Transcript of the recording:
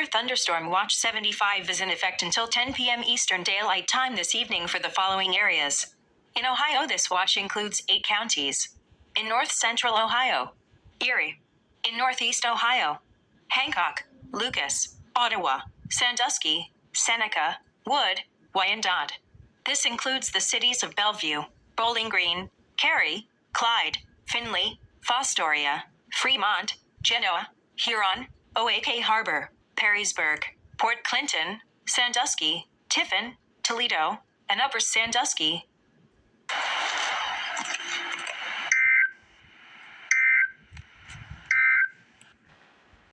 thunderstorm watch 75 is in effect until 10 p.m. Eastern Daylight Time this evening for the following areas. In Ohio, this watch includes 8 counties. In north central Ohio, Erie. In northeast Ohio, Hancock, Lucas, Ottawa, Sandusky, Seneca, Wood, Wyandotte. This includes the cities of Bellevue, Bowling Green, Cary, Clyde, Findlay, Fostoria, Fremont, Genoa, Huron, Oak Harbor, Perrysburg, Port Clinton, Sandusky, Tiffin, Toledo, and Upper Sandusky,